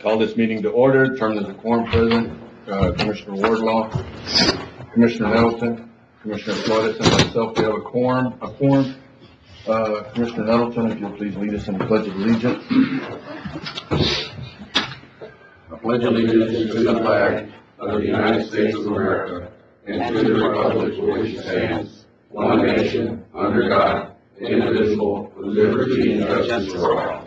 Call this meeting to order. Term as a quorum present. Commissioner Wardlaw, Commissioner Nettleton, Commissioner Flores, and myself. We have a quorum. Commissioner Nettleton, if you'll please lead us in the Pledge of Allegiance. I pledge allegiance to the flag of the United States of America and to the republic for which it stands, one nation, under God, indivisible, with liberty and justice for all.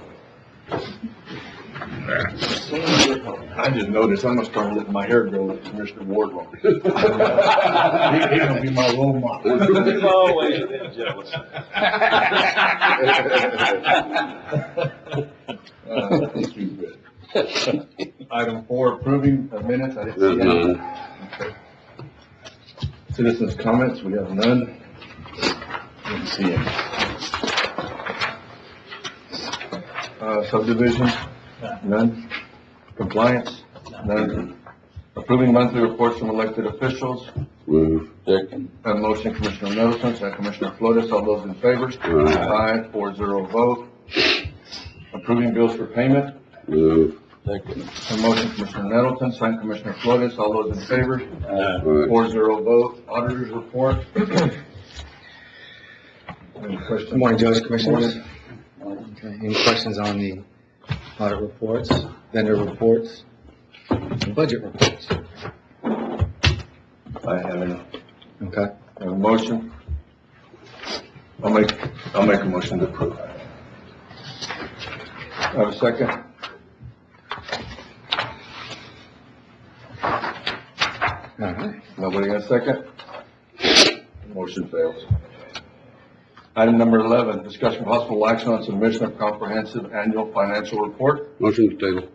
I just noticed I'm gonna start letting my hair grow like Commissioner Wardlaw. He's gonna be my role model. We've always been jealous. Thank you, good. Item 4, approving of minutes. I didn't see any. Okay. Citizens' comments, we have none. Didn't see any. Subdivision, none. Compliance, none. Approving monthly reports from elected officials. Move. Second. Have a motion, Commissioner Nettleton, second Commissioner Flores. All those in favor? Aye. 4-0 vote. Approving bills for payment. Move. Second. A motion, Commissioner Nettleton, second Commissioner Flores. All those in favor? Aye. 4-0 vote. Auditors report. Any questions? Good morning, Judge, Commissioners. Okay, any questions on the audit reports, vendor reports, and budget reports? I have any. Okay. I have a motion. I'll make a motion to approve. I have a second. All right. Nobody got a second? Motion fails. Item number 11, discussion of possible action on submission of comprehensive annual financial report. Motion to table.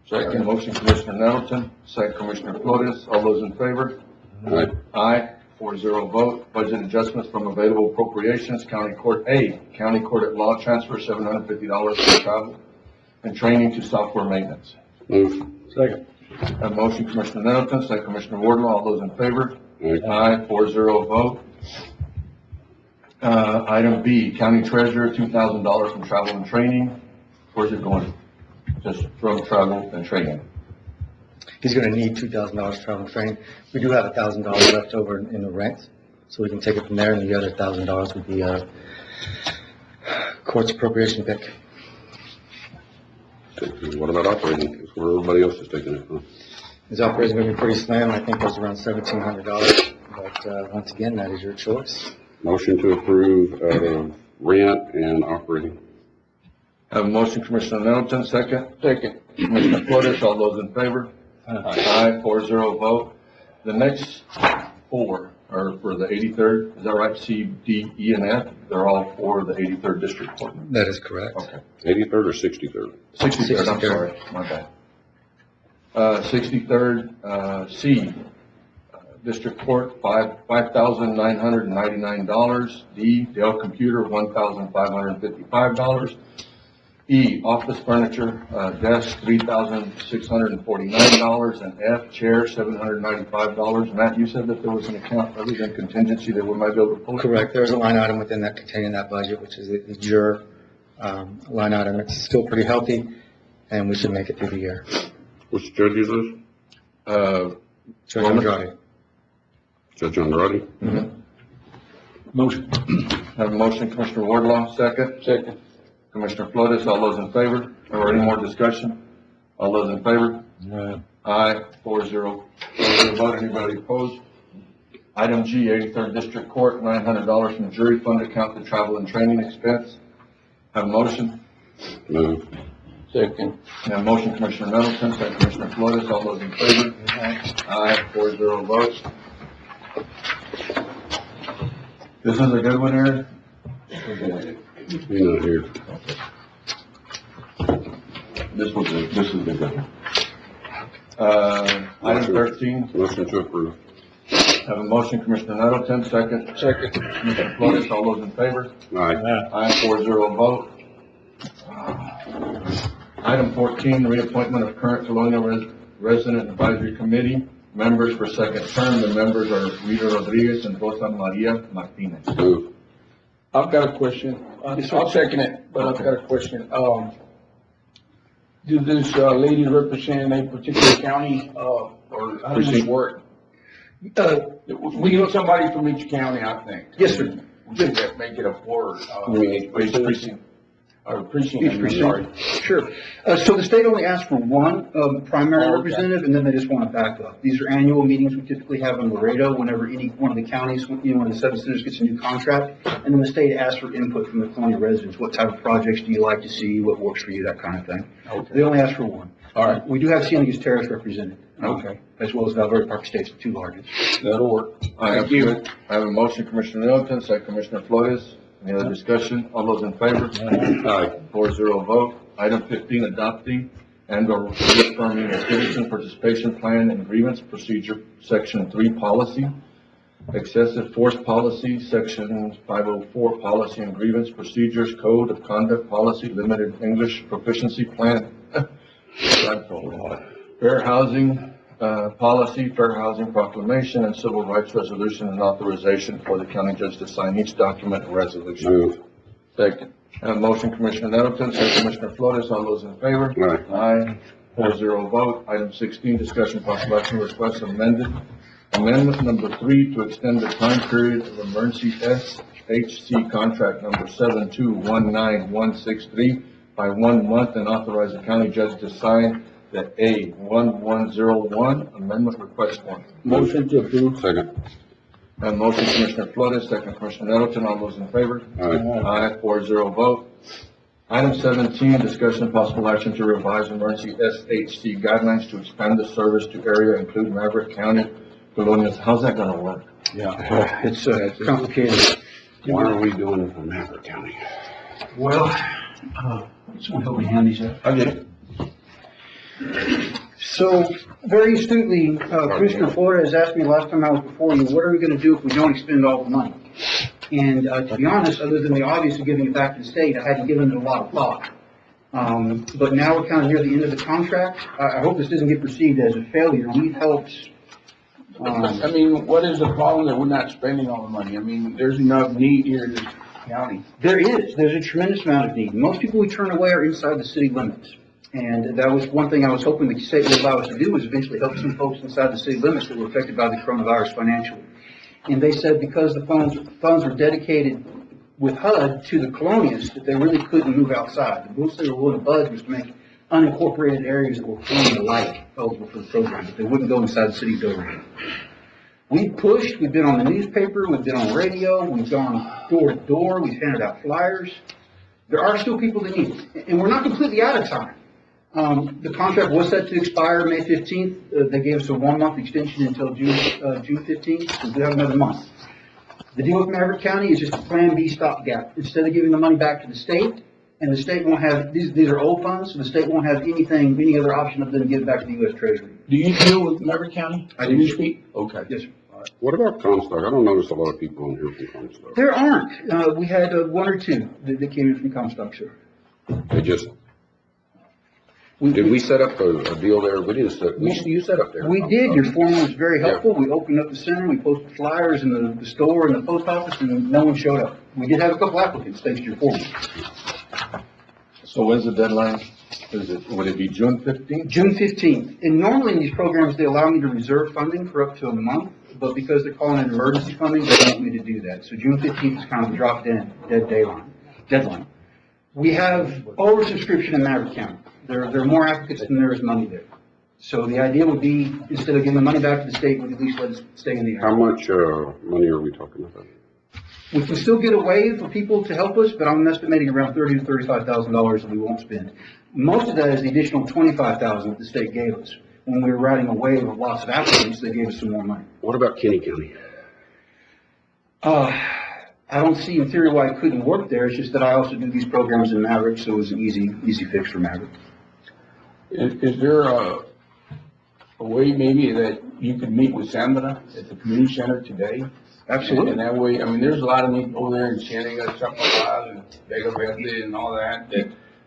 Second motion, Commissioner Nettleton, second Commissioner Flores. All those in favor? Aye. Aye. 4-0 vote. Budget adjustments from available appropriations. County Court A, County Court at Law transfer $750 for travel and training to software maintenance. Move. Second. A motion, Commissioner Nettleton, second Commissioner Wardlaw. All those in favor? Aye. Aye. 4-0 vote. Item B, County Treasurer, $2,000 from travel and training. Where's it going? Just from travel and training. He's gonna need $2,000 travel and training. We do have $1,000 left over in the rent, so we can take it from there, and the other $1,000 would be, court's appropriation pick. What about operating? It's where everybody else is taking it, huh? His operation gonna be pretty slim. I think it was around $1,700, but, once again, that is your choice. Motion to approve, rent and operating. Have a motion, Commissioner Nettleton, second. Second. Commissioner Flores, all those in favor? Aye. 4-0 vote. The next 4 are for the 83rd, is that right? C, D, E, and F? They're all for the 83rd District Court. That is correct. Okay. 83rd or 63rd? 63rd, I'm sorry, my bad. 63rd, C, District Court, $5,999. D, Dell Computer, $1,555. E, Office Furniture, Desk, $3,649. And F, Chair, $795. Matt, you said that there was an account other than contingency that we might be able to pull it? Correct. There's a line item within that containing that budget, which is the juror line item. It's still pretty healthy, and we should make it through the year. Which judge is this? Judge Andrade. Judge Andrade? Mm-hmm. Motion. Have a motion, Commissioner Wardlaw, second. Second. Commissioner Flores, all those in favor? Or any more discussion? All those in favor? Aye. Aye. 4-0. Vote. Anybody opposed? Item G, 83rd District Court, $900 from jury fund account to travel and training expense. Have a motion? Move. Second. Have a motion, Commissioner Nettleton, second Commissioner Flores, all those in favor? Aye. 4-0 vote. This is a good one, Aaron? You're not here. This is the good one. Item 13, Motion to approve. have a motion, Commissioner Nettleton, second. Second. Commissioner Flores, all those in favor? Aye. Aye, 4-0 vote. Item 14, reappointment of current Colonial Resident Advisory Committee members for second term. The members are Rita Rodriguez and Rosa Maria Martinez. Move. I've got a question. I'll second it, but I've got a question. Do this, lady represent a particular county, or how does this work? We need somebody from each county, I think. Yes, sir. We should make it a board, Precinct. or precinct, Each I'm precinct. sorry. Sure. So the state only asks for one primary Okay. representative, and then they just want a backup. These are annual meetings we typically have in Laredo whenever any one of the counties, one of the 7 centers gets a new contract. And then the state asks for input from the colonial residents. What type of projects do you like to see? What works for you? That kind of thing. Okay. They only ask for one. All right. We do have San Luis Terrace represented. Okay. As well as Valverde Park Estates, the 2 largest. That'll work. I have, Thank you. I have a motion, Commissioner Middleton, second Commissioner Flores. Any other discussion? All those in favor? Aye. 4-0 vote. Item 15, adopting and/or reaffirming a citizen participation plan and grievance procedure, Section 3 policy. Excessive force policy, Section 504 policy and grievance procedures, Code of Conduct policy, limited English proficiency plan. Fair housing, policy, fair housing proclamation, and civil rights resolution and authorization for the county judge to sign each document and resolution. Move. Second. I have a motion, Commissioner Nettleton, second Commissioner Flores. All those in favor? Aye. Aye. 4-0 vote. Item 16, discussion possible action request amendment number 3 to extend the time period of emergency SHC contract number 7219163 by 1 month and authorize the county judge to sign the A1101 amendment request form. Motion to approve. Second. I have a motion, Commissioner Flores, second Commissioner Nettleton. All those in favor? Aye. Aye, 4-0 vote. Item 17, discussion possible action to revise emergency SHC guidelines to expand the service to area including Maverick County, Colonial. How's that gonna work? Yeah. It's complicated. Why are we doing it from Maverick County? Well, someone help me hand these out. I get it. So, very astutely, Commissioner Flores asked me last time I was before you, what are we gonna do if we don't expend all the money? And, to be honest, other than the obvious of giving it back to the state, I hadn't given it a lot of thought. But now we're kind of near the end of the contract. I hope this doesn't get perceived as a failure. We've helped, I mean, what is the problem that we're not spending all the money? I mean, there's enough need here in this county. there's a tremendous amount of need. Most people we turn away are inside the city limits. And that was one thing I was hoping the state would allow us to do, was eventually help some folks inside the city limits that were affected by the coronavirus financially. And they said because the funds were dedicated with HUD to the colonials, that they really couldn't move outside. The most they were willing to budge was to make unincorporated areas that were colonial alike eligible for the program, but they wouldn't go inside the city building. We've pushed, we've been on the newspaper, we've been on radio, we've gone door to door, we've handed out flyers. There are still people that need it, and we're not completely out of time. The contract was set to expire May 15th. They gave us a 1-month extension until June 15th, so we have another month. The deal with Maverick County is just a Plan B stopgap. Instead of giving the money back to the state, and the state won't have, these are old funds, so the state won't have any other option other than give it back to the U.S. Treasury. Do you deal with Maverick County? I Do do. you speak? Okay. Yes, sir. What about Comstock? I don't notice a lot of people on here from Comstock. There aren't. We had 1 or 2 that came in from Comstock, sir. They just, did we set up a deal there? We didn't set, you set up there. We did. Your foreman was very helpful. We opened up the center, we posted flyers in the store and the post office, and no one showed up. We did have a couple applicants, thanks to your foreman. So when's the deadline? Would it be June 15th? June 15th. And normally in these programs, they allow me to reserve funding for up to a month, but because they're calling it emergency funding, they don't want me to do that. So June 15th is kind of a drop dead deadline. We have oversubscription in Maverick County. There are more applicants than there is money there. So the idea would be, instead of giving the money back to the state, we'd at least let it stay in the area. How much, money are we talking about? We can still get a waive for people to help us, but I'm estimating around $30,000 to $35,000 that we won't spend. Most of that is the additional $25,000 that the state gave us. When we were writing a waive of lots of applicants, they gave us some more money. What about Kenny County? I don't see in theory why it couldn't work there. It's just that I also do these programs in Maverick, so it was an easy fix for Maverick. Is there a way maybe that you could meet with Sandra at the community center today? Absolutely. And that way, I mean, there's a lot of need over there in Cienega, Chaparral, and Vega Verde and all that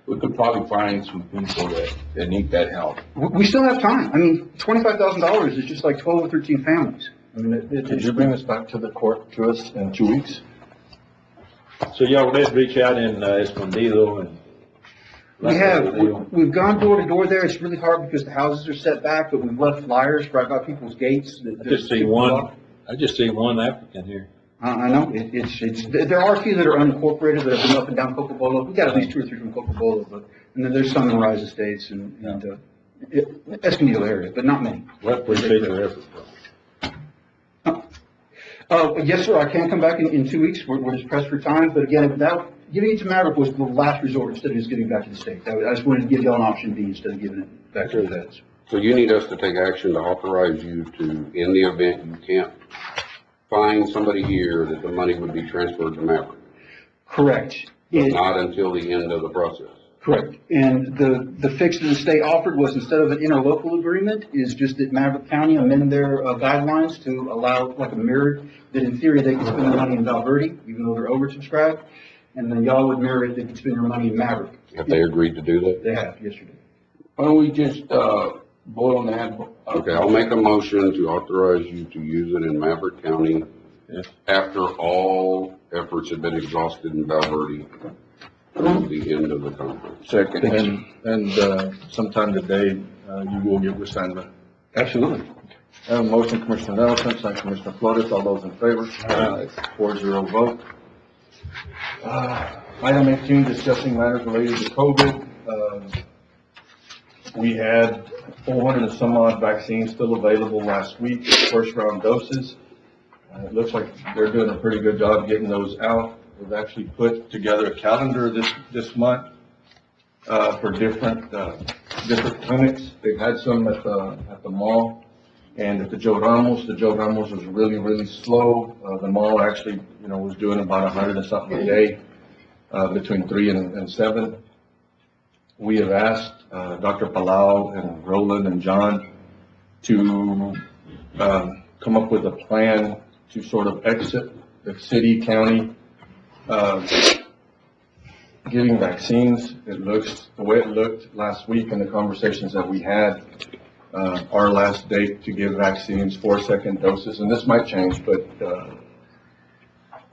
we could probably find some people that need that help. We still have time. I mean, $25,000 is just like 12 or 13 families. I mean, Could you bring this back to the court to us in 2 weeks? So y'all did reach out in Escondido and We have, we've gone door to door there. It's really hard because the houses are set back, but we've left flyers right by people's gates. I just see one applicant here. I know, there are a few that are unincorporated that have been up and down Cocobolo. We got at least 2 or 3 from Cocobolo, but, and then there's some in Rise Estates and Escondido area, but not many. Well, appreciate your effort, bro. Yes, sir, I can come back in 2 weeks. We're just pressed for time, but again, without, giving it to Maverick was the last resort instead of just giving it back to the state. I just wanted to give y'all an option B instead of giving it back to the feds. So you need us to take action to authorize you to, in the event you can't find somebody here, that the money would be transferred to Maverick, Correct. but not until the end of the process. Correct. And the fix that the state offered was instead of an interlocal agreement, is just that Maverick County amend their guidelines to allow like a mirror, that in theory they can spend the money in Valverde, even though they're oversubscribed. And then y'all would mirror it, they can spend your money in Maverick. Have they agreed to do that? They have, yesterday. Why don't we just, vote on that? Okay, I'll make a motion to authorize you to use it in Maverick County after all efforts have been exhausted in Valverde through the end of the conference. Second. And sometime today, you will get with Sandra. Absolutely. I have a motion, Commissioner Nelson, second Commissioner Flores, all those in favor? 4-0 vote. Item 18, discussing matters related to COVID. We had 400 and some odd vaccines still available last week, first round doses. It looks like they're doing a pretty good job getting those out. We've actually put together a calendar this month, for different clinics. They've had some at the mall and at the Joe Ramos. The Joe Ramos was really, really slow. The mall actually, was doing about 100 and something a day, between 3 and 7. We have asked Dr. Palau and Roland and John to come up with a plan to sort of exit the city, county, giving vaccines. It looks, the way it looked last week in the conversations that we had, our last date to give vaccines for second doses, and this might change, but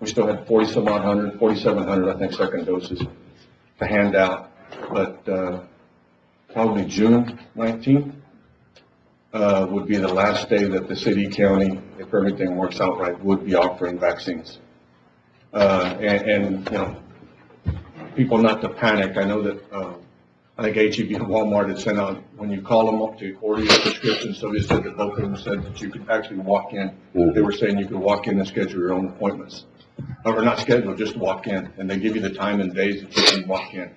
we still had 4,700, I think, second doses to hand out. But probably June 19th would be the last day that the city, county, if everything works out right, would be offering vaccines. And people not to panic. I know that I think H-E-B and Walmart had sent out, when you call them up to order your prescription, so they said that both of them said that you could actually walk in. They were saying you could walk in and schedule your own appointments. Or not schedule, just walk in, and they give you the time and days that you can walk in.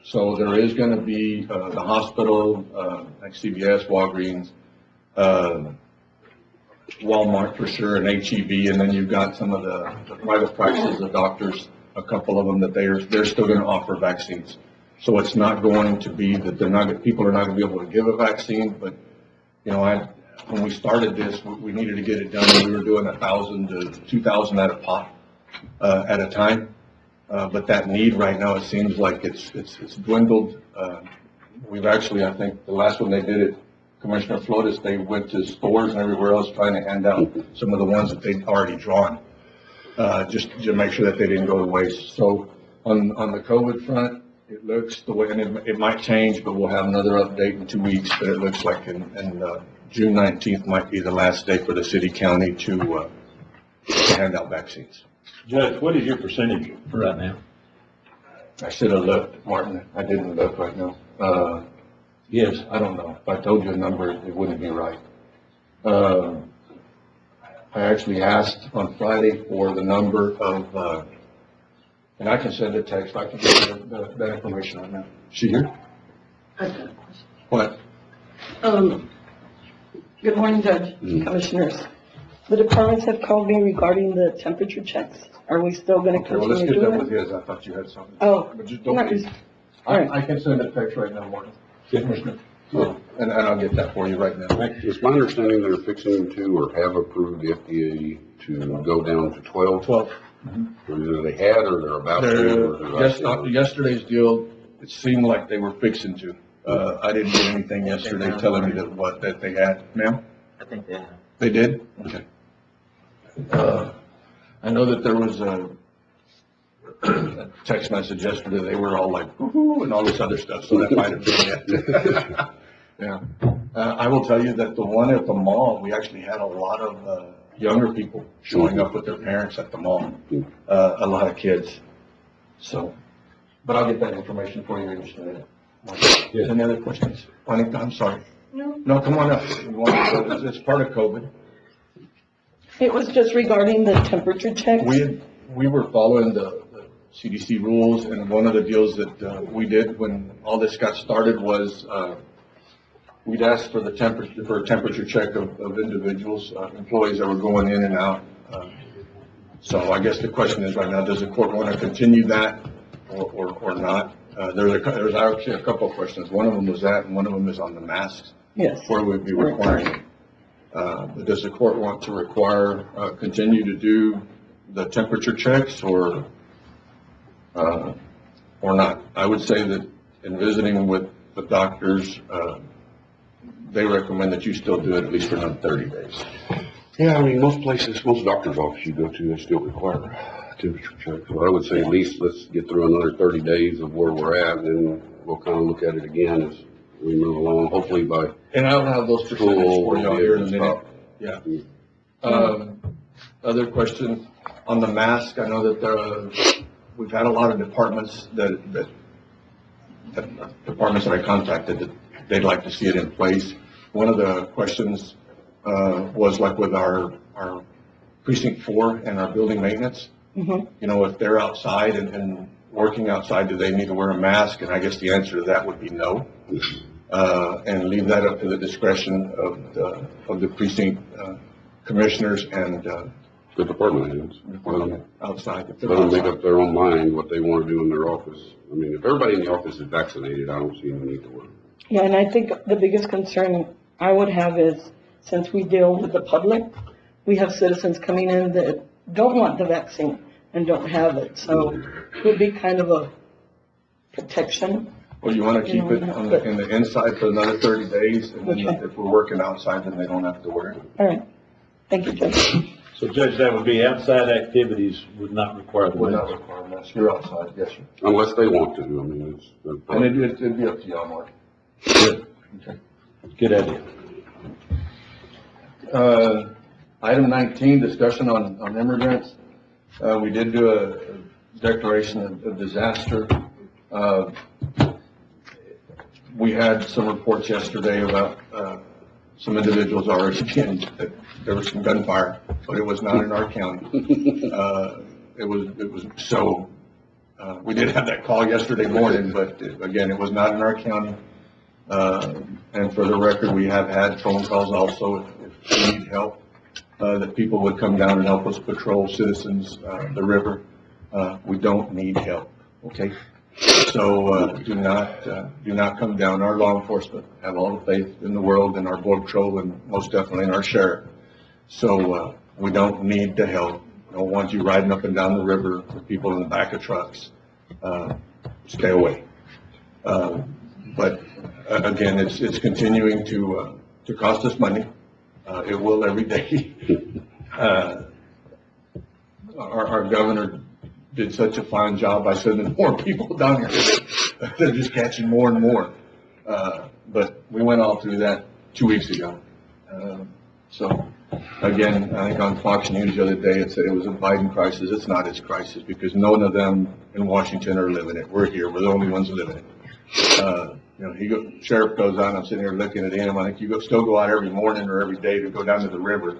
So there is going to be the hospital, like CVS, Walgreens, Walmart for sure, and H-E-B, and then you've got some of the private practices, the doctors, a couple of them that they're still going to offer vaccines. So it's not going to be that people are not going to be able to give a vaccine, but when we started this, we needed to get it done. We were doing 1,000 to 2,000 at a pop at a time. But that need right now, it seems like it's dwindled. We've actually, I think, the last one they did it, Commissioner Flores, they went to stores and everywhere else trying to hand out some of the ones that they'd already drawn, just to make sure that they didn't go to waste. So on the COVID front, it looks the way, and it might change, but we'll have another update in 2 weeks, but it looks like in June 19th might be the last day for the city, county to hand out vaccines. Judge, what is your percentage right now? I should have looked, Martin. I didn't look right now. Yes. I don't know. If I told you a number, it wouldn't be right. I actually asked on Friday for the number of, and I can send a text. I can get you that information right now. She here? I've got a question. What? Good morning, Judge, Commissioners. The departments have called me regarding the temperature checks. Are we still going to Okay, well, let's continue get doing that with it? his. I thought you had something. Oh, But just not don't. just- all right. I can send a text right now, Martin. Commissioner. And I'll get that for you right now. It's my understanding they're fixing to or have approved the FDA to go down to 12. 12. Either they had or they're about to. After yesterday's deal, it seemed like they were fixing to. I didn't get anything yesterday telling me that they had. Ma'am? I think they have. They did? Okay. I know that there was a text message yesterday, they were all like, woo-hoo, and all this other stuff, so that might have been it. Yeah. I will tell you that the one at the mall, we actually had a lot of, younger people showing up with their parents at the mall, a lot of kids. So, but I'll get that information for you in just a minute. Any other questions? Juanita, I'm sorry. No, come on up. It's part of COVID. It was just regarding the temperature checks. We were following the CDC rules, and one of the deals that we did when all this got started was we'd ask for a temperature check of individuals, employees that were going in and out. So I guess the question is right now, does the court want to continue that or not? There's actually a couple of questions. One of them was that, and one of them is on the masks. Yes. Where we'd be requiring it. But does the court want to require, continue to do the temperature checks or not? I would say that in visiting with the doctors, they recommend that you still do it at least for another 30 days. Yeah, I mean, most places, most doctor's offices you go to, they still require temperature checks. So I would say at least let's get through another 30 days of where we're at, and then we'll kind of look at it again as we move along, hopefully by. And I'll have those percentages for you here in a minute. Yeah. Other question on the mask. I know that we've had a lot of departments that I contacted that they'd like to see it in place. One of the questions was like with our precinct 4 and our building maintenance. You know, if they're outside and working outside, do they need to wear a mask? And I guess the answer to that would be no. And leave that up to the discretion of the precinct commissioners and The department heads. outside. Let them make up their own mind what they want to do in their office. I mean, if everybody in the office is vaccinated, I don't see any need to worry. Yeah, and I think the biggest concern I would have is, since we deal with the public, we have citizens coming in that don't want the vaccine and don't have it, so it would be kind of a protection. Well, you want to keep it in the inside for another 30 days, and then if we're working outside, then they don't have to wear it. All right, thank you, Judge. So Judge, that would be outside activities would not require the Would mask. not require masks. You're outside, yes, sir. Unless they want to, I mean, it's. And it'd be up to y'all, Mark. Good. Okay. Good idea. Item 19, discussion on immigrants. We did do a declaration of disaster. We had some reports yesterday about some individuals already being, there was some gunfire, but it was not in our county. It was so, we did have that call yesterday morning, but again, it was not in our county. And for the record, we have had phone calls also if we need help, that people would come down and help us patrol citizens, the river. We don't need help, okay? So, do not come down. Our law enforcement have all the faith in the world in our border patrol and most definitely in our sheriff. So, we don't need the help. We don't want you riding up and down the river with people in the back of trucks. Stay away. But again, it's continuing to cost us money. It will every day. Our governor did such a fine job by sending more people down here. They're just catching more and more. But we went all through that 2 weeks ago. So again, I think on Fox News the other day, it said it was a Biden crisis. It's not his crisis because none of them in Washington are living it. We're here. We're the only ones living it. Sheriff goes on, I'm sitting here looking at him. I think you still go out every morning or every day to go down to the river,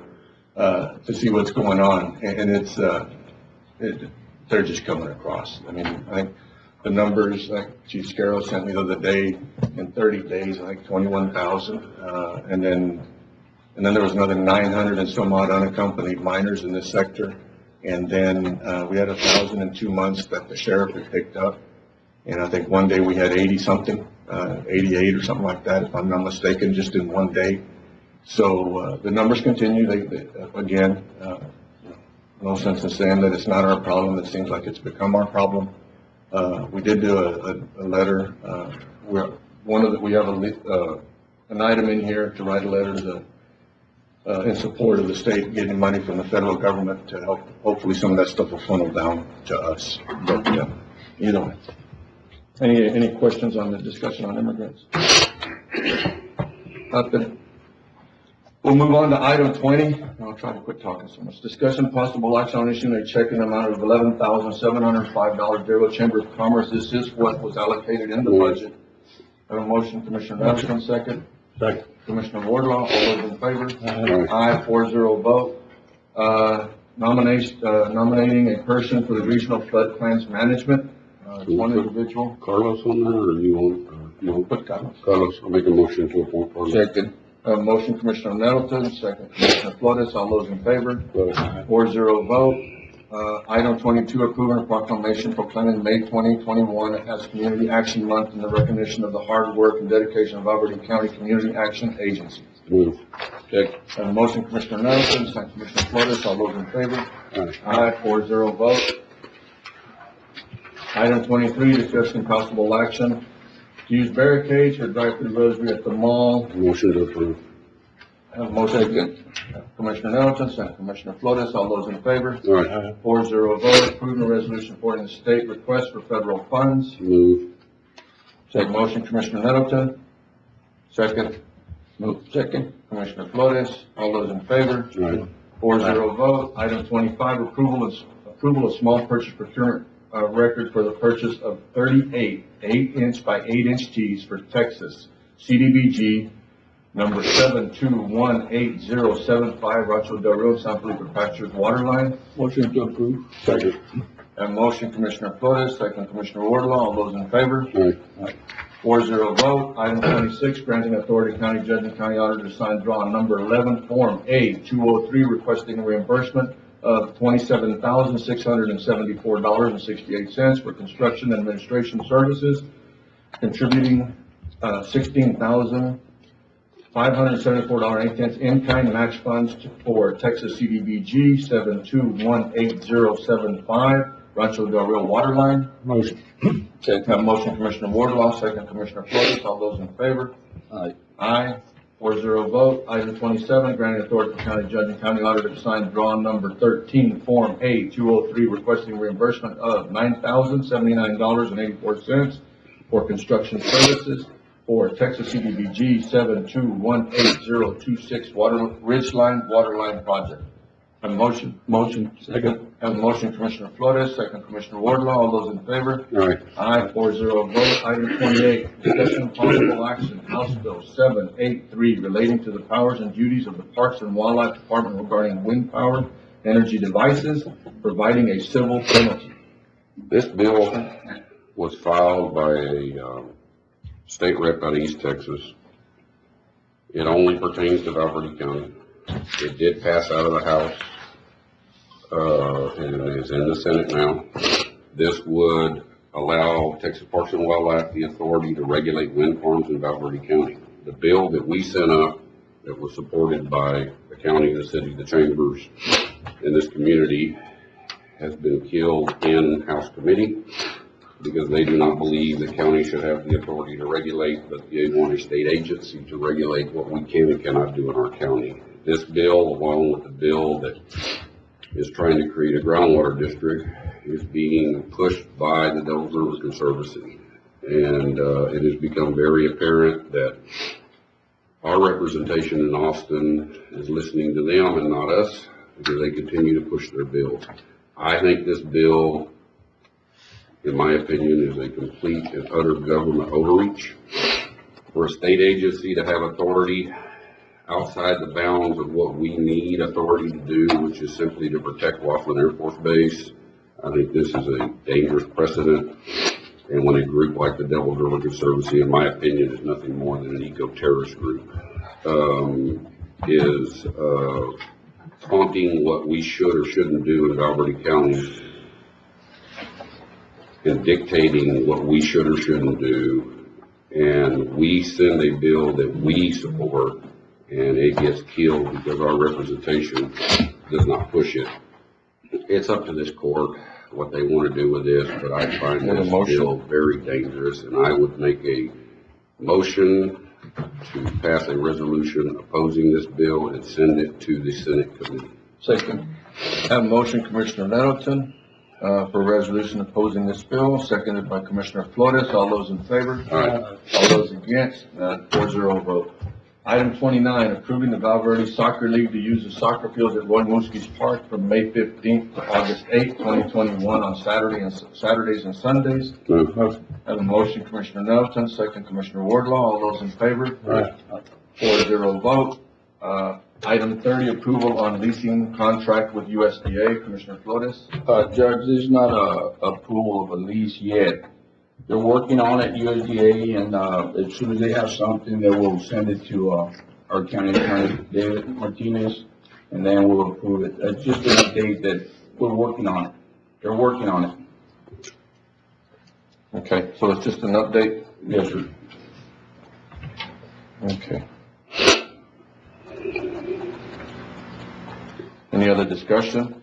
to see what's going on. And they're just coming across. I mean, I think the numbers, like Chief Scarrow sent me the other day, in 30 days, I think 21,000. And then there was another 900 and some odd unaccompanied minors in this sector. And then, we had 1,000 in 2 months that the sheriff had picked up. And I think one day we had 80 something, 88 or something like that, if I'm not mistaken, just in one day. So, the numbers continue. Again, no sense in saying that it's not our problem. It seems like it's become our problem. We did do a letter. We have an item in here to write a letter to in support of the state getting money from the federal government to help. Hopefully some of that stuff will funnel down to us. But, either way. Any questions on the discussion on immigrants? Nothing. We'll move on to item 20. I'll try to quit talking so much. Discussion possible action on issuing a check in the amount of $11,705 Bureau Chamber of Commerce. This is what was allocated in the budget. I have a motion, Commissioner Nelson, second. Second. Commissioner Wardlaw, all those in favor? Aye, 4-0 vote. Nominating a person for the Regional Flood Plans Management. One individual. Carlos on there, or you want? Put Carlos. Carlos, I'll make a motion to appoint Carlos. Second. Motion, Commissioner Nettleton, second, Commissioner Flores, all those in favor? 4-0 vote. Item 22, approving a proclamation proclaiming May 2021 as Community Action Month in the recognition of the hard work and dedication of Alberta County Community Action Agencies. Move. Motion, Commissioner Nettleton, second, Commissioner Flores, all those in favor? Aye. 4-0 vote. Item 23, discussing possible action to use barricades or drive-through rosary at the mall. Motion to approve. Have a motion. Commissioner Nettleton, second, Commissioner Flores, all those in favor? Aye. 4-0 vote, approving a resolution supporting the state request for federal funds. Move. Second motion, Commissioner Nettleton. Second. Move. Second. Commissioner Flores, all those in favor? Aye. 4-0 vote. Item 25, approval of small purchase procurement record for the purchase of 38 8-inch by 8-inch tees for Texas CDBG number 7218075 Rancho Del Rio San Felipe Pastures water line. Motion to approve. Second. And motion, Commissioner Flores, second, Commissioner Wardlaw, all those in favor? Aye. 4-0 vote. Item 26, granting authority to county judge and county auditor to sign draw number 11, Form A-203, requesting a reimbursement of $27,674.68 for construction and administration services, contributing $16,574.08 in-kind match funds for Texas CDBG 7218075 Rancho Del Rio water line. Motion. Motion, Commissioner Wardlaw, second, Commissioner Flores, all those in favor? Aye. Aye. 4-0 vote. Item 27, granting authority to county judge and county auditor to sign draw number 13, Form A-203, requesting reimbursement of $9,079.84 for construction services for Texas CDBG 7218026 Ridge Line Water Line Project. A motion? Motion. Second. Have a motion, Commissioner Flores, second, Commissioner Wardlaw, all those in favor? Aye. Aye, 4-0 vote. Item 28, discussion of possible action, House Bill 783, relating to the powers and duties of the Parks and Wildlife Department regarding wind-powered energy devices, providing a civil penalty. This bill was filed by a state rep out of East Texas. It only pertains to Valverde County. It did pass out of the House, and is in the Senate now. This would allow Texas Parks and Wildlife the authority to regulate wind farms in Valverde County. The bill that we sent up, that was supported by the county, the city, the chambers, in this community, has been killed in House committee because they do not believe the county should have the authority to regulate, but they want a state agency to regulate what we can and cannot do in our county. This bill, along with the bill that is trying to create a groundwater district, is being pushed by the Delaware River Conservancy. And it has become very apparent that our representation in Austin is listening to them and not us, because they continue to push their bills. I think this bill, in my opinion, is a complete and utter government overreach. For a state agency to have authority outside the bounds of what we need authority to do, which is simply to protect Washington Air Force Base, I think this is a dangerous precedent. And when a group like the Devil River Conservancy, in my opinion, is nothing more than an eco-terrorist group, is taunting what we should or shouldn't do in Valverde County and dictating what we should or shouldn't do, and we send a bill that we support, and it gets killed because our representation does not push it. It's up to this court what they want to do with this, but I find this bill very dangerous, and I would make a motion to pass a resolution opposing this bill and send it to the Senate committee. Second. Have a motion, Commissioner Nettleton, for a resolution opposing this bill, seconded by Commissioner Flores. All those in favor? Aye. All those against? 4-0 vote. Item 29, approving the Valverde Soccer League to use the soccer fields at Roy Muski's Park from May 15th to August 8th, 2021 on Saturdays and Sundays. Move. Have a motion, Commissioner Nettleton, second Commissioner Wardlaw. All those in favor? 4-0 vote. Item 30, approval on leasing contract with USDA. Commissioner Flores. Judge, this is not a approval of a lease yet. They're working on it, USDA, and, as soon as they have something, they will send it to, our county attorney, David Martinez, and then we'll approve it. It's just an update that we're working on it. They're working on it. Okay, so it's just an update? Yes, sir. Okay. Any other discussion?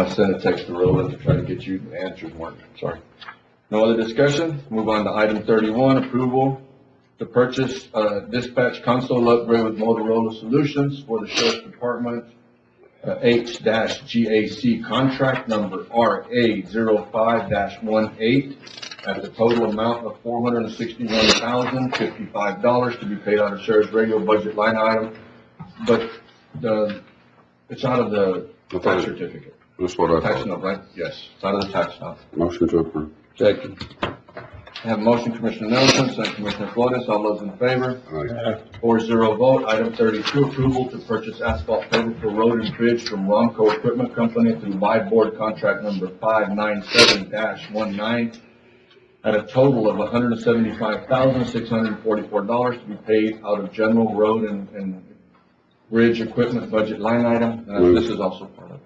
Send a text to Roland to try to get you answers, Mark. Sorry. No other discussion? Move on to item 31, approval to purchase dispatch console upgrade with Motorola Solutions for the Sheriff's Department, H-GAC contract number RA05-18 at the total amount of $461,055 to be paid out of Sheriff's radio budget line item, but it's out of the tax certificate. That's what I Tax thought. note, right? Yes, it's out of the tax note. Motion to approve. Second. I have a motion, Commissioner Nelson, second Commissioner Flores. All those in favor? Aye. 4-0 vote. Item 32, approval to purchase asphalt paver for road and bridge from Romco Equipment Company through buy board contract number 597-19 at a total of $175,644 to be paid out of general road and bridge equipment budget line item. This is also part of it.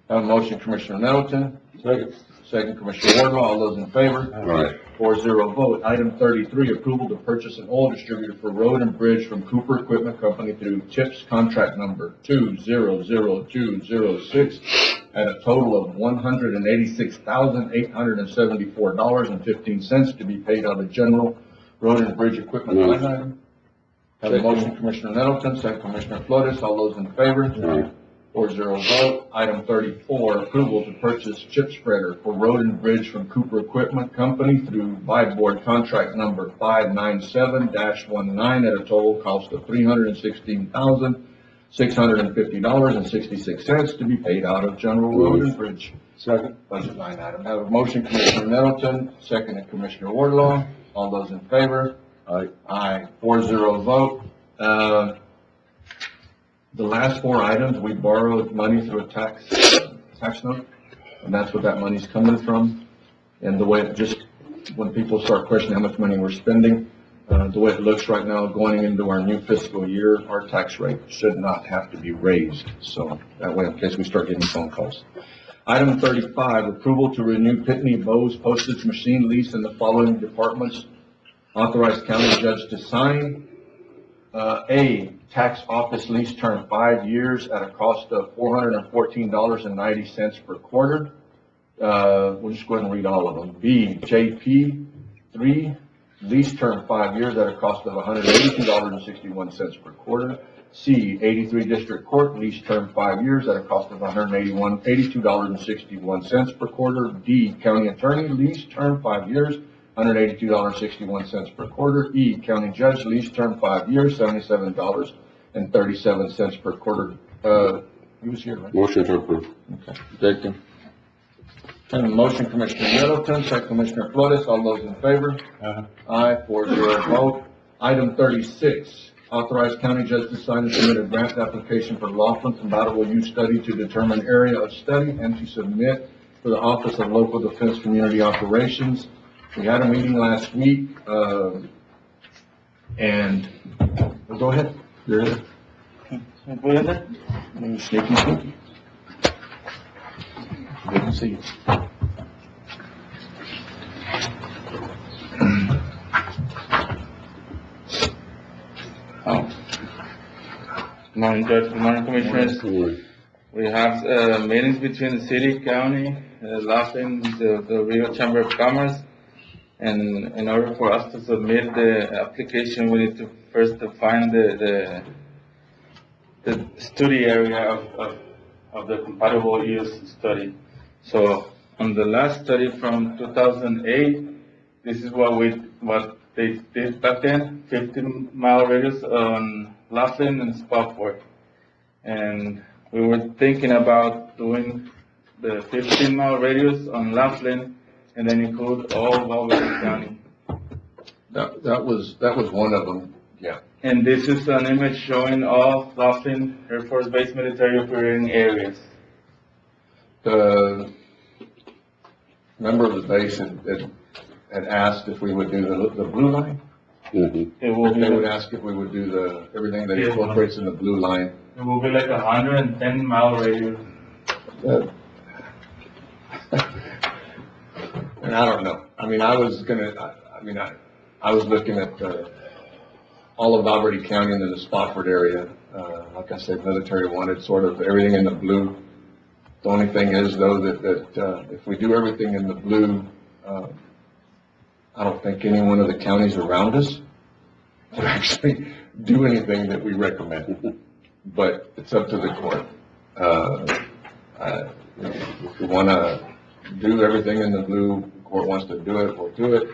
I have a motion, Commissioner Nettleton. Second. Second, Commissioner Wardlaw. All those in favor? Aye. 4-0 vote. Item 33, approval to purchase an oil distributor for road and bridge from Cooper Equipment Company through TIPS contract number 200206 at a total of $186,874.15 to be paid out of general road and bridge equipment line item. Have a motion, Commissioner Nettleton, second Commissioner Flores. All those in favor? Aye. 4-0 vote. Item 34, approval to purchase chip spreader for road and bridge from Cooper Equipment Company through buy board contract number 597-19 at a total cost of $316,650.66 to be paid out of general road and bridge Second. budget line item. Have a motion, Commissioner Nettleton, second Commissioner Wardlaw. All those in favor? Aye. Aye. 4-0 vote. The last four items, we borrowed money through a tax note, and that's what that money's coming from. And the way it just, when people start questioning how much money we're spending, the way it looks right now, going into our new fiscal year, our tax rate should not have to be raised. So that way, in case we start getting phone calls. Item 35, approval to renew Pitney Bowes postage machine lease in the following departments. Authorized county judge to sign. A, tax office lease term 5 years at a cost of $414.90 per quarter. We'll just go ahead and read all of them. B, JP 3, lease term 5 years at a cost of $182.61 per quarter. C, 83 District Court, lease term 5 years at a cost of $182.61 per quarter. D, County Attorney, lease term 5 years, $182.61 per quarter. E, County Judge, lease term 5 years, $77.37 per quarter. He was here, right? Motion to approve. Okay. Second. And a motion, Commissioner Nettleton, second Commissioner Flores. All those in favor? Aye, 4-0 vote. Item 36, authorize county judge to sign and submit a grant application for lawful compatible use study to determine area of study and to submit for the Office of Local Defense Community Operations. We had a meeting last week, and go ahead. You're there. Go ahead. Sneaky. Good to see you. Good morning, Judge. Good morning, Commissioners. Good morning. We have meetings between the city, county, Laughlin, the Rio Chamber of Commerce. And in order for us to submit the application, we need to first define the study area of the compatible use study. So on the last study from 2008, this is what they did back then, 15-mile radius on Laughlin and Spofford. And we were thinking about doing the 15-mile radius on Laughlin and then include all of Albany County. That was one of them, yeah. And this is an image showing all Laughlin Air Force Base military operating areas. The member of the base had asked if we would do the blue line. Mhm. It will They would be, ask if we would do everything that incorporates in the blue line. it will be like 110-mile radius. And I don't know. I mean, I was looking at, all of Alberta County and then the Spofford area. Like I said, military wanted sort of everything in the blue. The only thing is though that if we do everything in the blue, I don't think any one of the counties around us would actually do anything that we recommend. But it's up to the court. If we want to do everything in the blue, the court wants to do it, we'll do it.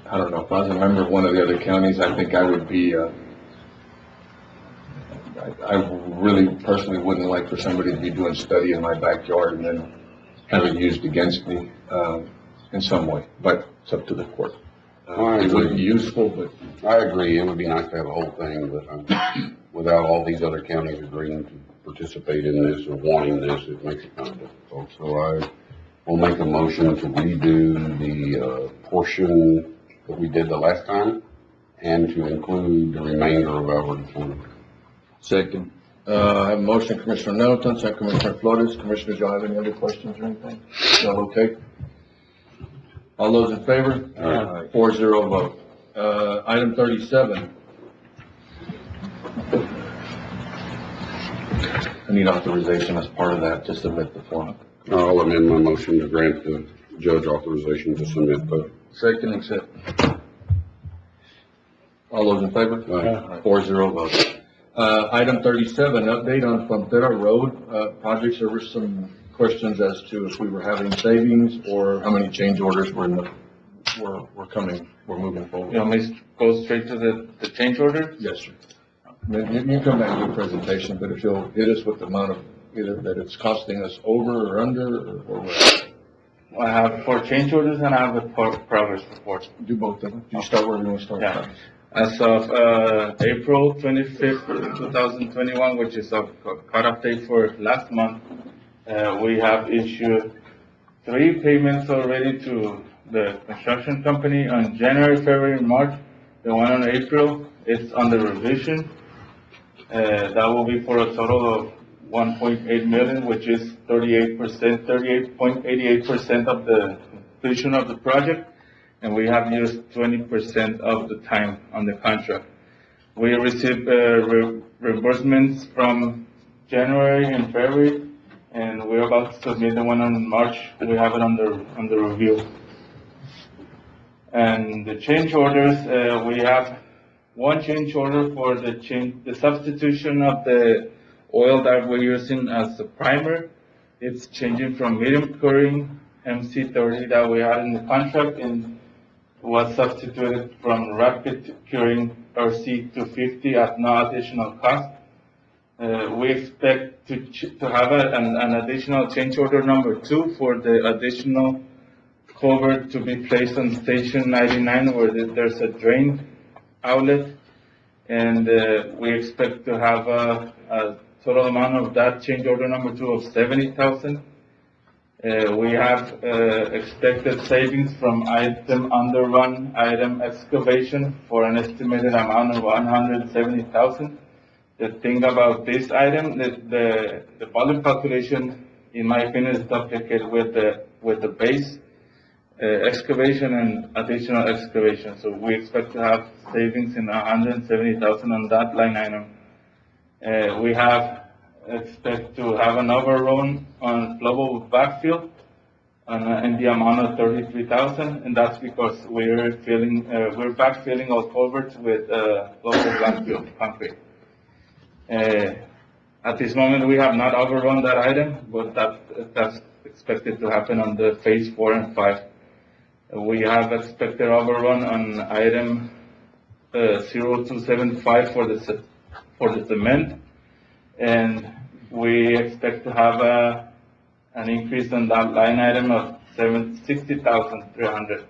I don't know, if I was a member of one of the other counties, I think I would be, I really personally wouldn't like for somebody to be doing study in my backyard and then have it used against me, in some way, but it's up to the court. It would be useful, but I agree, it would be nice to have a whole thing, but without all these other counties agreeing to participate in this or wanting this, it makes it kind of difficult. So I will make a motion to redo the portion that we did the last time and to include the remainder of Alberta County. Second. I have a motion, Commissioner Nettleton, second Commissioner Flores. Commissioners, do you have any other questions or anything? No, okay. All those in favor? Aye. 4-0 vote. Item 37. I need authorization as part of that to submit the form. I'll amend my motion to grant the judge authorization to submit the. Second, accept. All those in favor? Aye. 4-0 vote. Item 37, update on Frontera Road projects. There were some questions as to if we were having savings or how many change orders were moving forward. You want me to go straight to the change order? Yes, sir. You can come back and do a presentation, but if you'll hit us with the amount of either that it's costing us over or under or what. I have 4 change orders and I have a progress report. Do both of them. Do you start where you want to start? Yeah. As of April 25th, 2021, which is a cutoff date for last month, we have issued 3 payments already to the construction company on January, February, and March. The one on April is under revision. That will be for a total of 1.8 million, which is 38.88% of the completion of the project. And we have used 20% of the time on the contract. We received reimbursements from January and February, and we're about to submit the one on March. We have it under review. And the change orders, we have 1 change order for the substitution of the oil that we're using as the primer. It's changing from medium curing MC30 that we had in the contract and was substituted from rapid curing RC250 at no additional cost. We expect to have an additional change order number 2 for the additional culvert to be placed on station 99 where there's a drain outlet. And we expect to have a total amount of that change order number 2 of 70,000. We have expected savings from item underrun, item excavation for an estimated amount of 170,000. The thing about this item, the volume calculation, in my opinion, is duplicated with the base excavation and additional excavation. So we expect to have savings in 170,000 on that line item. We have expect to have an overrun on global backfill in the amount of 33,000, and that's because we're backfilling our culverts with global backfill concrete. At this moment, we have not overrun that item, but that's expected to happen on the phase 4 and 5. We have expected overrun on item 0275 for the cement, and we expect to have an increase on that line item of 60,300.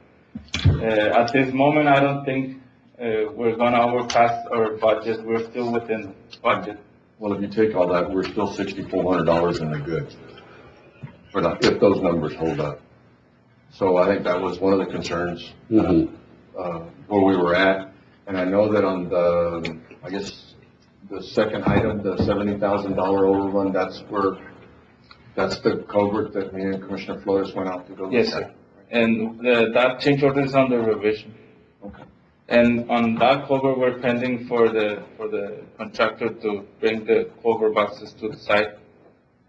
At this moment, I don't think we're gonna overpass our budget. We're still within budget. Well, if you take all that, we're still $6,400 in the good, if those numbers hold up. So I think that was one of the concerns, where we were at. And I know that on the, I guess, the second item, the $70,000 overrun, that's the culvert that me and Commissioner Flores went out to go look Yes, at. sir. And that change order is under revision. Okay. And on that culvert, we're pending for the contractor to bring the culvert boxes to the site.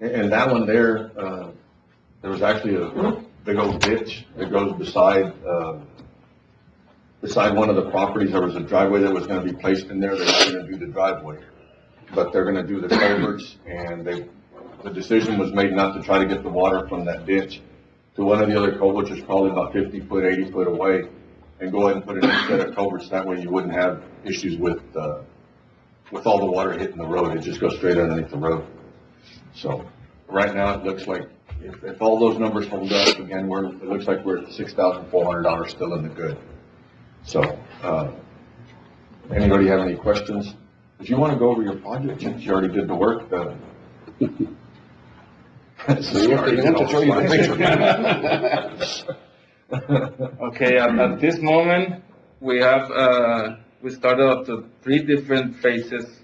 And that one there, there was actually a big old ditch that goes beside one of the properties. There was a driveway that was gonna be placed in there. They're not gonna do the driveway, but they're gonna do the culverts, and the decision was made not to try to get the water from that ditch to one of the other culverts, which is probably about 50 foot, 80 foot away, and go ahead and put in a set of culverts. That way you wouldn't have issues with all the water hitting the road. It just goes straight underneath the road. So right now, it looks like if all those numbers hold up, again, it looks like we're at $6,400 still in the good. So, anybody have any questions? If you want to go over your project, since you already did the work, Okay, at this moment, we started up to 3 different phases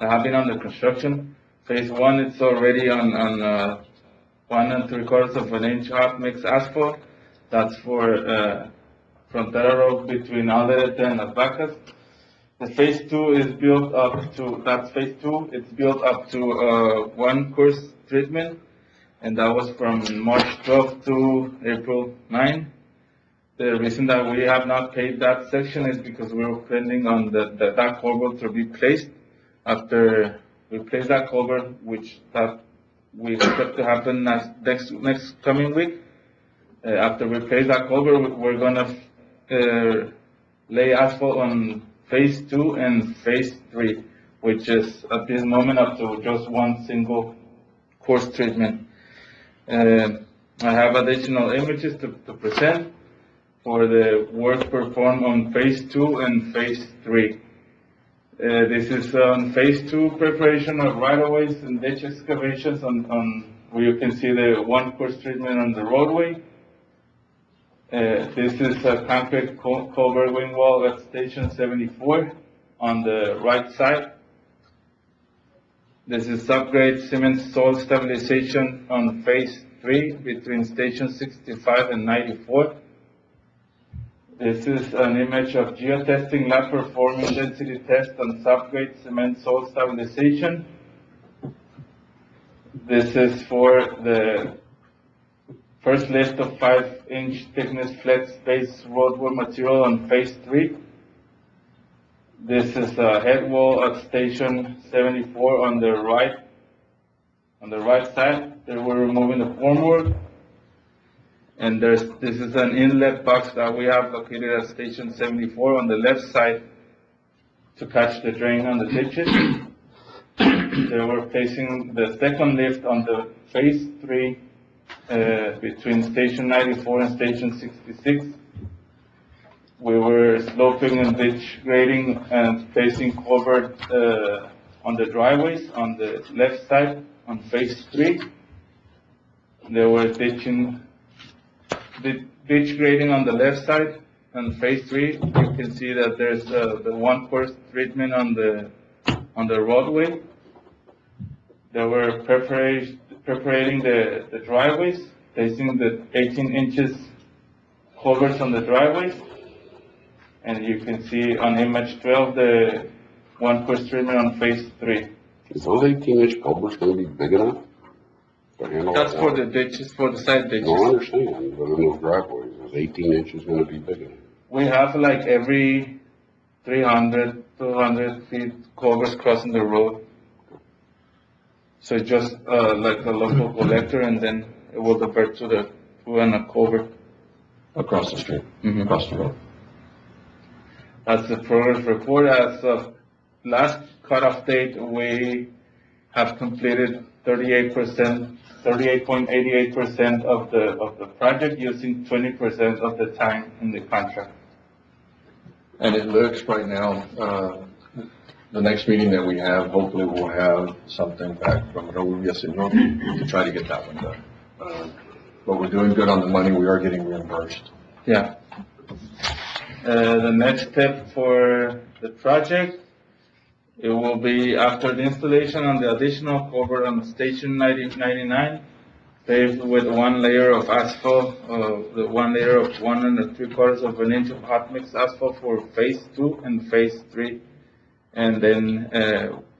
that have been under construction. Phase 1, it's already on 1 3/4 of an inch hot mix asphalt. That's for Frontera Road between Alderete and Las Vacas. The phase 2 is built up to, that's phase 2, it's built up to 1 course treatment, and that was from March 12 to April 9. The reason that we have not paid that section is because we were pending on that culvert to be placed. After we place that culvert, which that we expect to happen next coming week, after we place that culvert, we're gonna lay asphalt on phase 2 and phase 3, which is at this moment up to just 1 single course treatment. I have additional images to present for the work performed on phase 2 and phase 3. This is on phase 2 preparation of right-of-ways and ditch excavations on where you can see the 1 course treatment on the roadway. This is a concrete culvert wing wall at station 74 on the right side. This is upgrade cement soil stabilization on phase 3 between station 65 and 94. This is an image of geotesting lab performing density test on subgrade cement soil stabilization. This is for the first lift of 5-inch thickness flex base roadway material on phase 3. This is a head wall at station 74 on the right side. There we're removing the formwork. And this is an inlet box that we have located at station 74 on the left side to catch the drain on the ditches. They were placing the second lift on the phase 3 between station 94 and station 66. We were sloping and ditch grading and placing culvert on the driveways on the left side on phase 3. They were ditch grading on the left side on phase 3. You can see that there's the 1 course treatment on the roadway. They were perforating the driveways, placing the 18 inches culverts on the driveways. And you can see on image 12 the 1 course treatment on phase 3. Is those 18-inch culverts gonna be big enough to handle that That's for water? the ditches, for the side ditches. No, I understand, but in those driveways, is 18 inches gonna be big enough? We have like every 300, 200 feet culverts crossing the road. So just, like a local collector, and then it will divert to a culvert. Across the street, Mhm. across the road. As the progress report, as of last cutoff date, we have completed 38.88% of the project, using 20% of the time in the contract. And it looks right now, the next meeting that we have, hopefully we'll have something back from Raúl Senor to try to get that one done. But we're doing good on the money, we are getting reimbursed. Yeah. The next step for the project, it will be after the installation on the additional culvert on station 99, paved with one layer of asphalt, the one layer of 1 3/4 of an inch of hot mix asphalt for phase 2 and phase 3. And then,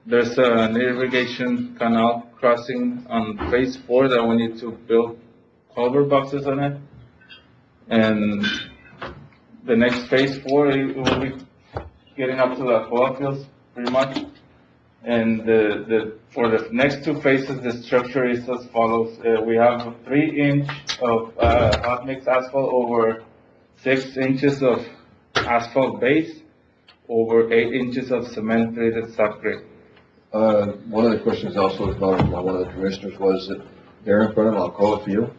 there's an irrigation canal crossing on phase 4 that we need to build culvert boxes on it. And the next phase 4, it will be getting up to the oil fields pretty much. And for the next 2 phases, the structure is as follows. We have a 3-inch of hot mix asphalt over 6 inches of asphalt base over 8 inches of cement treated subgrade. One of the questions also was brought up by one of the commissioners was that there in front of Alcoa Field,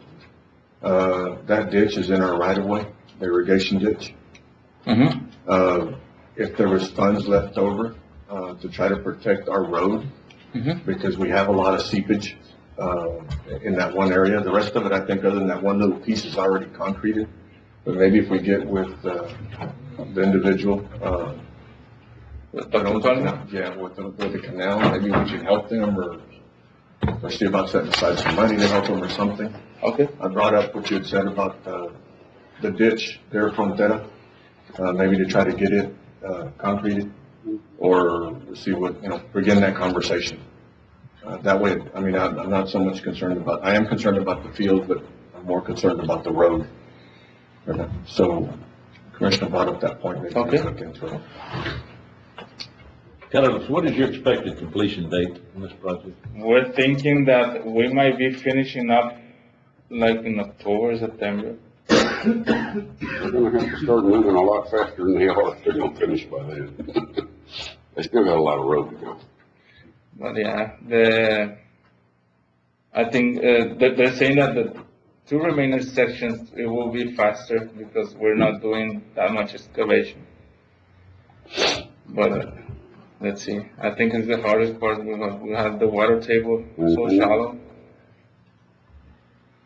that ditch is in our right of way, the irrigation ditch. If there was funds left over, to try to protect our road, because we have a lot of seepage, in that one area. The rest of it, I think, other than that one little piece is already concreted. But maybe if we get with, the individual, yeah, with the canal, maybe we can help them or see about setting aside some money to help them or something. Okay. I brought up what you had said about, the ditch there, Frontera, maybe to try to get it, concreted, or see what, begin that conversation. That way, I mean, I'm not so much concerned about, I am concerned about the field, but I'm more concerned about the road. So, Commissioner brought up that point, maybe we Okay. can look into it. Carlos, what is your expected completion date on this project? We're thinking that we might be finishing up like in October, September. They're gonna have to start moving a lot faster than they are if they're gonna finish by then. They still got a lot of road to go. But yeah, I think, they're saying that the 2 remaining sections, it will be faster because we're not doing that much excavation. But, let's see, I think it's the hardest part. We have the water table so Mhm. shallow.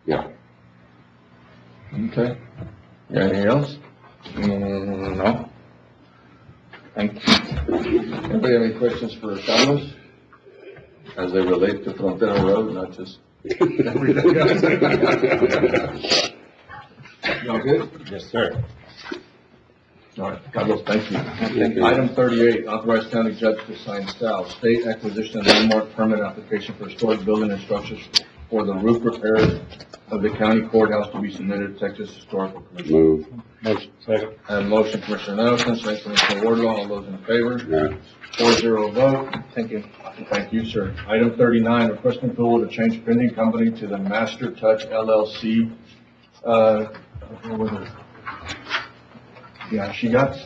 Yeah. Okay. Got anything else? No. Thank you. Anybody have any questions for Carlos? As they relate to Frontera Road, not just everything else? Y'all good? Yes, sir. All right, Carlos, thank you. Thank you. Item 38, authorize county judge to sign state acquisition and landmark permit application for historic building and structures for the roof repair of the county courthouse to be submitted to Texas Historical Commission. Move. Motion. Second. I have a motion, Commissioner Nettleton, second Commissioner Wardlaw, all those in favor? Yeah. 4-0 vote. Thank you. Thank you, sir. Item 39, requesting approval to change printing company to the Master Touch LLC. Yeah, she got,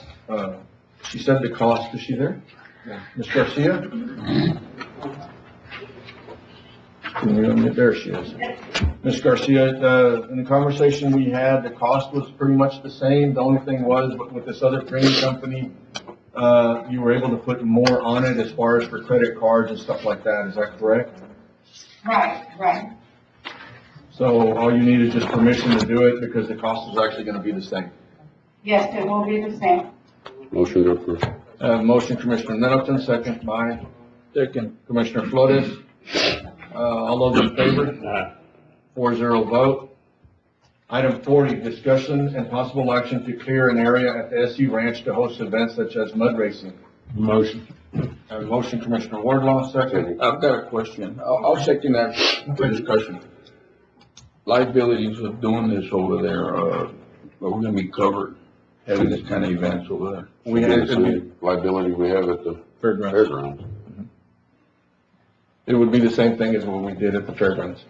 she said the cost, is she there? Ms. Garcia? There she is. Ms. Garcia, in the conversation we had, the cost was pretty much the same. The only thing was, with this other printing company, you were able to put more on it as far as for credit cards and stuff like that. Is that correct? Right. So all you need is just permission to do it because the cost is actually going to be the same. Yes, it will be the same. Motion to approve. Motion, Commissioner Nettleton, second by Commissioner Flores. All those in favor? 4-0 vote. Item 40, discussion and possible action to clear an area at the SU Ranch to host events such as mud racing. Motion. Have a motion, Commissioner Wardlaw, second. I've got a question. I'll second that for discussion. Liabilities of doing this over there, are we gonna be covered having this kind of events over there? We have had the same liability we have at the fairgrounds. fairgrounds. It would be the same thing as what we did at the fairgrounds.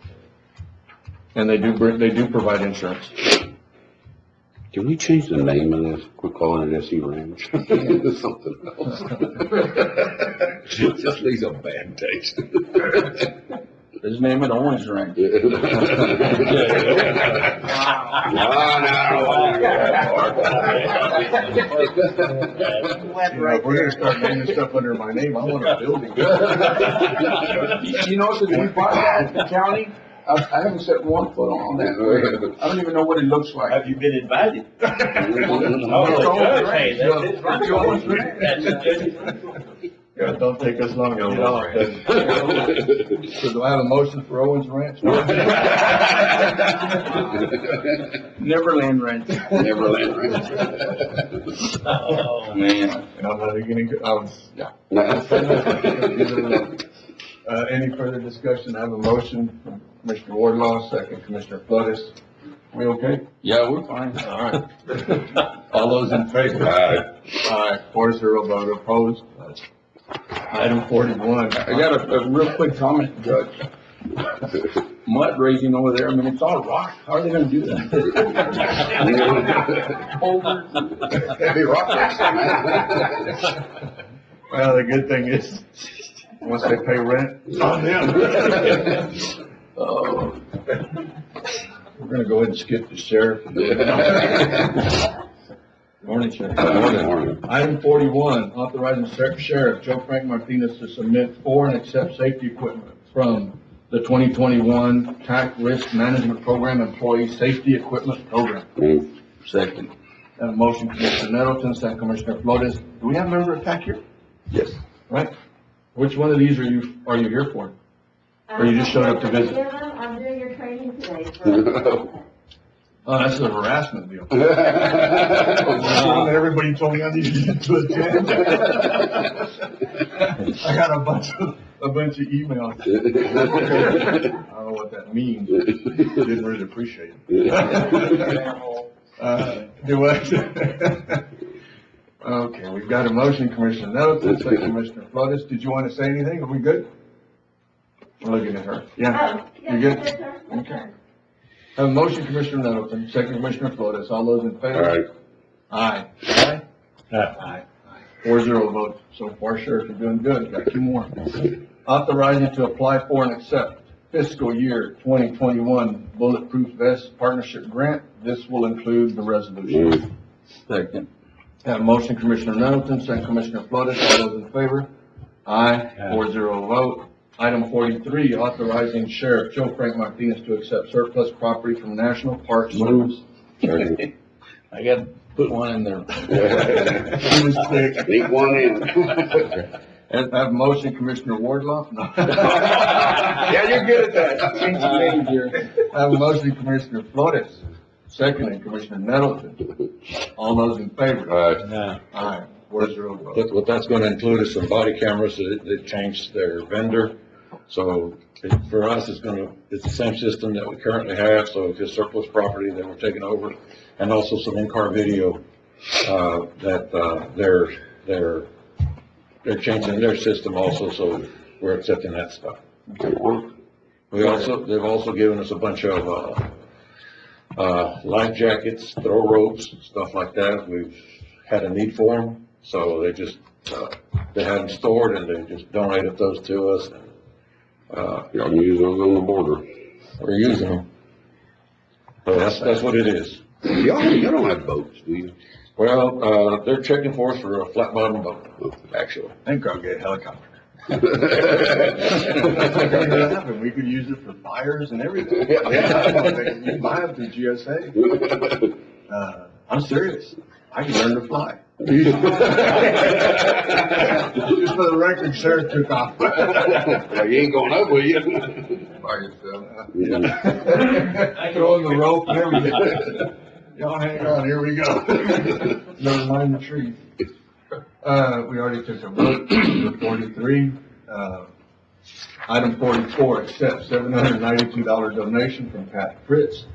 And they do provide insurance. Can we change the name of this? Quit calling it SE Ranch. Something else. Just leaves a bad taste. Let's name it Orange Ranch. If we're gonna start naming stuff under my name, I want a building. You know, so the part of the county, I haven't set one foot on that. I don't even know what it looks like. Have you been invited? Oh, Hey, that's it. Yeah, don't take us long to get off. So do I have a motion for Owens Ranch? Neverland Ranch. Neverland Ranch. Oh, Man. And I'm not even gonna, any further discussion? I have a motion from Commissioner Wardlaw, second Commissioner Flores. We okay? Yeah, we're fine. All right. All those in favor? Aye. Aye, 4-0 vote opposed. Item 41. I got a real quick comment, Judge. Mud raising over there, I mean, it's all rock. How are they gonna do that? Heavy rock racing, man. Well, the good thing is, once they pay rent, it's on them. We're gonna go ahead and skip the sheriff. Morning, Sheriff. Morning. Item 41, authorizing Sheriff Joe Frank Martinez to submit for and accept safety equipment from the 2021 TAC Risk Management Program Employee Safety Equipment Program. Second. Have a motion, Commissioner Nettleton, second Commissioner Flores. Do we have a member of TAC here? Yes. Right? Which one of these are you here for? Or you just showed up to visit? I'm doing your training today. Oh, that's a harassment deal. Everybody told me I needed to attend. I got a bunch of emails. I don't know what that means. Didn't really appreciate it. Okay, we've got a motion, Commissioner Nettleton, second Commissioner Flores. Did you want to say anything? Are we good? We're looking at her. Yeah? You good? Okay. Have a motion, Commissioner Nettleton, second Commissioner Flores. All those in favor? Aye. Aye. Aye. 4-0 vote. So far, Sheriff, you're doing good. Got two more. Authorizing to apply for and accept fiscal year 2021 Bulletproof Vest Partnership Grant. This will include the resolution. Second. Have a motion, Commissioner Nettleton, second Commissioner Flores. All those in favor? Aye. 4-0 vote. Item 43, authorizing Sheriff Joe Frank Martinez to accept surplus property from National Park Service. I gotta put one in there. He was quick. Sneak one in. And have a motion, Commissioner Wardlaw? No. Yeah, you're good at that. Change the name here. Have a motion, Commissioner Flores. Second, Commissioner Nettleton. All those in favor? no. Aye. 4-0 vote. What that's gonna include is some body cameras that changed their vendor. So for us, it's the same system that we currently have, so it's just surplus property that we're taking over. And also some in-car video, that, they're changing their system also, so we're accepting that stuff. They've also given us a bunch of, life jackets, throw ropes, stuff like that. We've had a need for them, so they just, they have them stored and they just donated those to us. Y'all can use those on the border. We're using them. So that's what it is. Y'all don't have boats, do you? Well, they're checking for us for a flat bottom boat, actually. I think I'll get a helicopter. We could use it for fires and everything. You buy them through GSA. I'm serious. I can learn to fly. Just for the record, Sheriff took off. Well, you ain't going up, will you? By yourself. Throwing the rope and everything. Y'all hang on, here we go. Never mind the tree. We already took a vote, number 43. Item 44, accept $792 donation from Pat Fritz,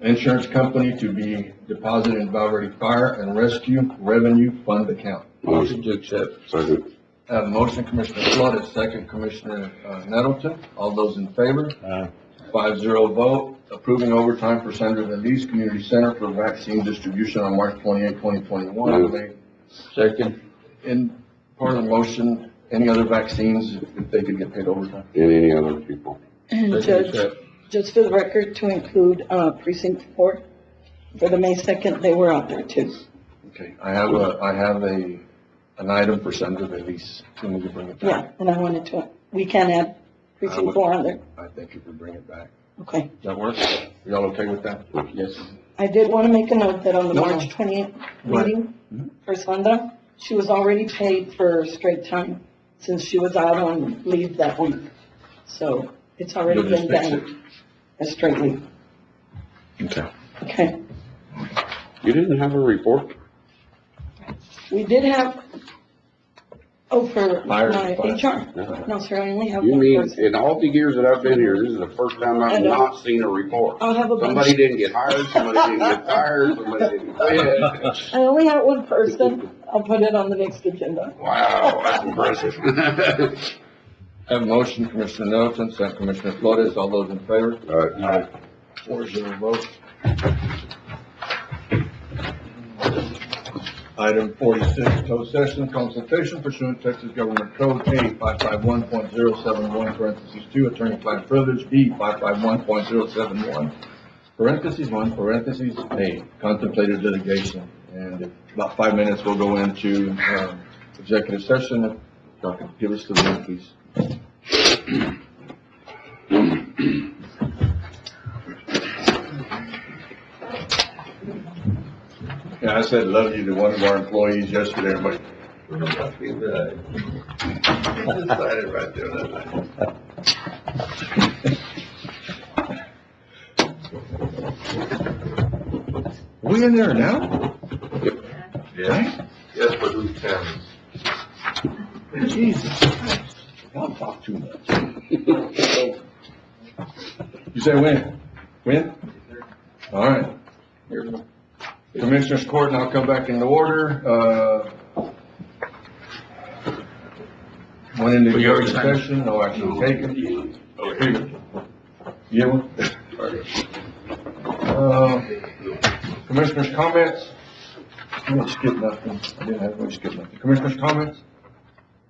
insurance company to be deposited in Valverde Fire and Rescue Revenue Fund account. Motion to accept. Second. Motion Commissioner Flores, second Commissioner Nettleton. All those in favor? 5-0 vote, approving overtime for Sandra the Lease Community Center for vaccine distribution on March 28, 2021. Move. Second. In part of the motion, any other vaccines, if they could get paid overtime? And any other people. And Second Judge, accept. just for the record, to include, precinct 4, for the May 2nd, they were out there too. Okay, I have an item for Sandra the Lease. Can we bring it Yeah, back? and I wanted to, we can add precinct 4 on there. I think if we bring it back. Okay. Does that work? Y'all okay with that? Yes. I did want to make a note that on the No, March no. 28th Right. meeting Mhm. for Sandra, she was already paid for straight time since she was out on leave that week. So it's already You'll just been fix done as straight leave. Okay. Okay. You didn't have a report? We did have, for Fire, my fire. HR. No, sir, I only have You one mean, person. in all the years that I've been here, this is the first time I I've know. not seen a report. I'll have a Somebody bunch. didn't get hired, somebody didn't get fired, somebody didn't quit. I only have one person. I'll put it on the next agenda. Wow, that's impressive. Have a motion, Commissioner Nettleton, second Commissioner Flores. All those in favor? All right. 4-0 vote. Item 46, closed session consultation pursuant to Texas Government Code A 551.071, parentheses 2, attorney-client privilege, B 551.071, parentheses 1, parentheses A, contemplated litigation. And in about 5 minutes, we'll go into executive session. If y'all can give us the room, please. Yeah, I said love you to one of our employees yesterday, but decided right there that night. We in there now? Yes, yes, but who's counting? Jesus Christ. Y'all talk too much. You say when? When? All right. Commissioners Court now come back into order. Went into executive session, no action taken. You one? Commissioners comments? I didn't skip nothing. I didn't have to skip nothing. Commissioners comments?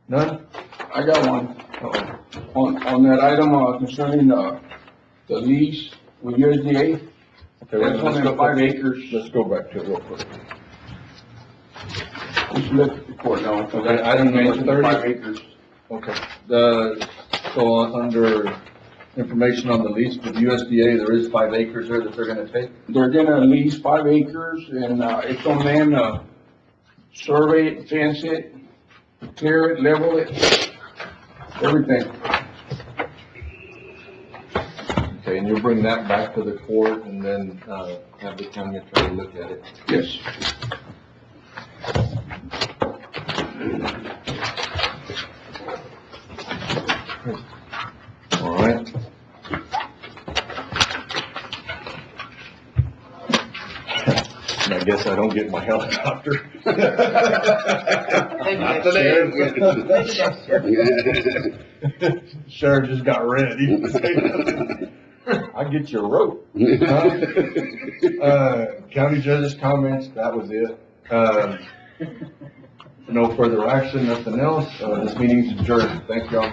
None? I got one. Uh-oh. On that item, concerning, the lease with USDA, Okay, wait, that's on let's them go 5 acres. Let's go back to it real quick. Let's look at the court now. Okay, item number 30. 5 acres. Okay, under information on the lease with USDA, there is 5 acres there that they're gonna take? They're gonna lease 5 acres and, it's on them to survey it, fence it, clear it, level it, everything. Okay, and you'll bring that back to the court and then, have the county attorney look at it? Yes. All right. And I guess I don't get my helicopter. Not today. Sheriff just got ready. I'll get you a rope. County judge's comments, that was it. No further action, nothing else. This meeting's adjourned. Thank y'all.